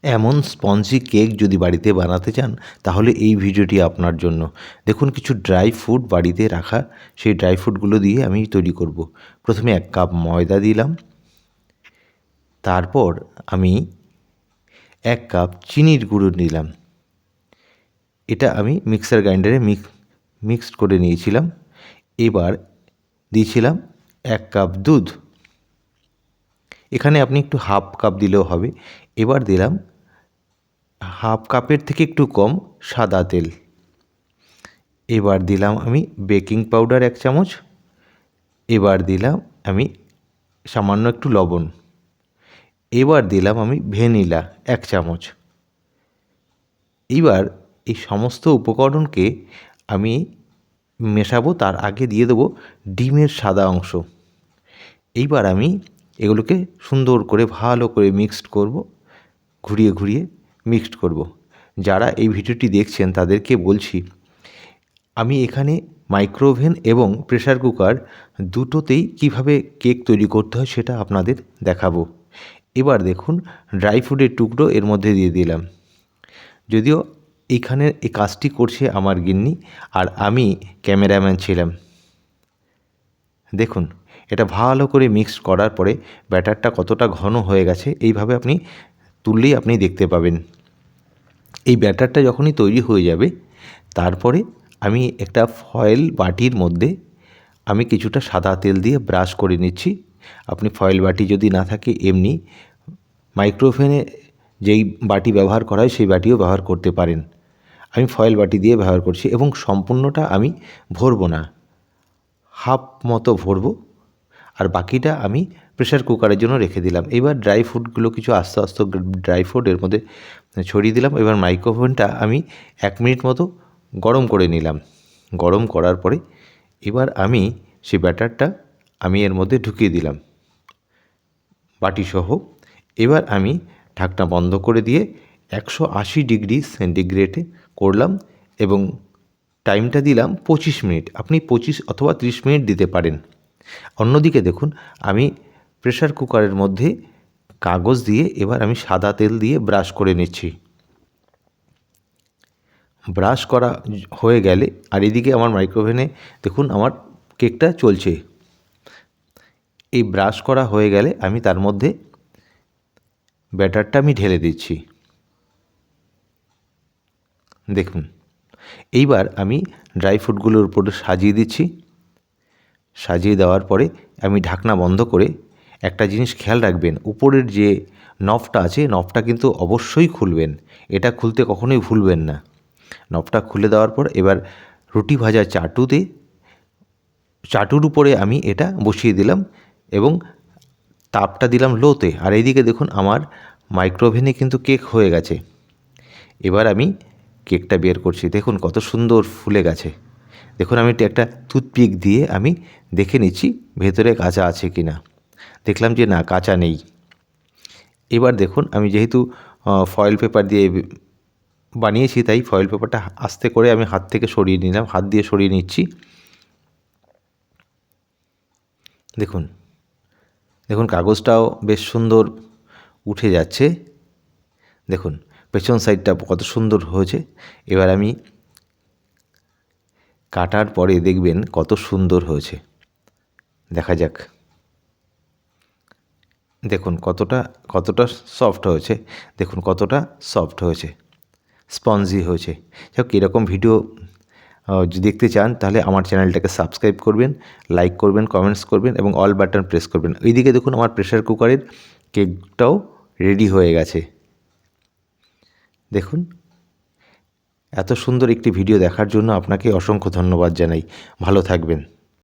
এমন spongy cake যদি বাড়িতে বানাতে চান তাহলে এই ভিডিওটি আপনার জন্য। দেখুন কিছু ড্রাই ফ্রুট বাড়িতে রাখা, সেই ড্রাই ফ্রুটগুলো দিয়ে আমি তৈরি করব। প্রথমে 1 কাপ ময়দা দিলাম, তারপর আমি 1 কাপ চিনির গুঁড়ো নিলাম। এটা আমি মিক্সার গ্রাইন্ডারে মিক্সড করে নিয়েছিলাম। এবার দিয়েছিলাম 1 কাপ দুধ, এখানে আপনি একটু হাফ কাপ দিলেও হবে। এবার দিলাম হাফ কাপের থেকে একটু কম সাদা তেল। এবার দিলাম আমি বেকিং পাউডার 1 চামচ। এবার দিলাম আমি সামান্য একটু লবণ। এবার দিলাম আমি ভ্যানিলা 1 চামচ। এইবার এই সমস্ত উপকরণকে আমি মেশাবো, তার আগে দিয়ে দেবো ডিমের সাদা অংশ। এইবার আমি এগুলোকে সুন্দর করে ভালো করে মিক্সড করব, ঘুরিয়ে ঘুরিয়ে মিক্সড করব। যারা এই ভিডিওটি দেখছেন তাদেরকে বলছি, আমি এখানে মাইক্রোওভেন এবং প্রেসার কুকার দুটোতেই কিভাবে কেক তৈরি করতে হয় সেটা আপনাদের দেখাবো। এবার দেখুন ড্রাই ফ্রুটের টুকরো এর মধ্যে দিয়ে দিলাম। যদিও এইখানে এই কাজটি করছে আমার গিন্নি, আর আমি ক্যামেরাম্যান ছিলাম। দেখুন এটা ভালো করে মিক্স করার পরে ব্যাটারটা কতটা ঘন হয়ে গেছে, এইভাবে আপনি তুললেই আপনি দেখতে পাবেন। এই ব্যাটারটা যখনই তৈরি হয়ে যাবে, তারপরে আমি একটা ফয়েল বাটির মধ্যে আমি কিছুটা সাদা তেল দিয়ে ব্রাশ করে নিচ্ছি। আপনি ফয়েল বাটি যদি না থাকে এমনি মাইক্রোওভেনে যেই বাটি ব্যবহার করা হয় সেই বাটিও ব্যবহার করতে পারেন। আমি ফয়েল বাটি দিয়ে ব্যবহার করছি এবং সম্পূর্ণটা আমি ভরবো না, হাফ মতো ভরবো, আর বাকিটা আমি প্রেসার কুকারের জন্য রেখে দিলাম। এবার ড্রাই ফ্রুটগুলো কিছু আস্তে আস্তে ড্রাই ফ্রুট এর মধ্যে ছড়িয়ে দিলাম। এবার মাইক্রোওভেনটা আমি 1 মিনিট মতো গরম করে নিলাম। গরম করার পরে এবার আমি সেই ব্যাটারটা আমি এর মধ্যে ঢুকিয়ে দিলাম বাটিসহ। এবার আমি ঢাকনা বন্ধ করে দিয়ে 180 ডিগ্রি সেন্টিগ্রেডে করলাম এবং টাইমটা দিলাম 25 মিনিট। আপনি 25 অথবা 30 মিনিট দিতে পারেন। অন্যদিকে দেখুন আমি প্রেসার কুকারের মধ্যে কাগজ দিয়ে এবার আমি সাদা তেল দিয়ে ব্রাশ করে নিচ্ছি। ব্রাশ করা হয়ে গেলে আর এদিকে আমার মাইক্রোওভেনে দেখুন আমার কেকটা চলছে। এই ব্রাশ করা হয়ে গেলে আমি তার মধ্যে ব্যাটারটা আমি ঢেলে দিচ্ছি। দেখুন এইবার আমি ড্রাই ফ্রুটগুলোর উপরে সাজিয়ে দিচ্ছি। সাজিয়ে দেওয়ার পরে আমি ঢাকনা বন্ধ করে একটা জিনিস খেয়াল রাখবেন, উপরের যে নবটা আছে নবটা কিন্তু অবশ্যই খুলবেন। এটা খুলতে কখনোই ভুলবেন না। নবটা খুলে দেওয়ার পর এবার রুটি ভাজা চাটুর উপরে আমি এটা বসিয়ে দিলাম এবং তাপটা দিলাম লোতে। আর এইদিকে দেখুন আমার মাইক্রোওভেনে কিন্তু কেক হয়ে গেছে। এবার আমি কেকটা বের করছি, দেখুন কত সুন্দর ফুলে গেছে। দেখুন আমি একটা টুথপিক দিয়ে আমি দেখে নিচ্ছি ভেতরে কাঁচা আছে কি না। দেখলাম যে না, কাঁচা নেই। এবার দেখুন আমি যেহেতু ফয়েল পেপার দিয়ে বানিয়েছি, তাই ফয়েল পেপারটা আস্তে করে আমি হাত থেকে সরিয়ে নিলাম, হাত দিয়ে সরিয়ে নিচ্ছি। দেখুন দেখুন কাগজটাও বেশ সুন্দর উঠে যাচ্ছে। দেখুন পেছন সাইডটা কত সুন্দর হয়েছে। এবার আমি কাটার পরে দেখবেন কত সুন্দর হয়েছে। দেখা যাক, দেখুন কতটা সফট হয়েছে। দেখুন কতটা সফট হয়েছে, স্পঞ্জি হয়েছে। যাক, এরকম ভিডিও যদি দেখতে চান তাহলে আমার চ্যানেলটাকে সাবস্ক্রাইব করবেন, লাইক করবেন, কমেন্টস করবেন এবং অল বাটন প্রেস করবেন। এইদিকে দেখুন আমার প্রেসার কুকারের কেকটাও রেডি হয়ে গেছে। দেখুন এত সুন্দর একটি ভিডিও দেখার জন্য আপনাকে অসংখ্য ধন্যবাদ জানাই। ভালো থাকবেন।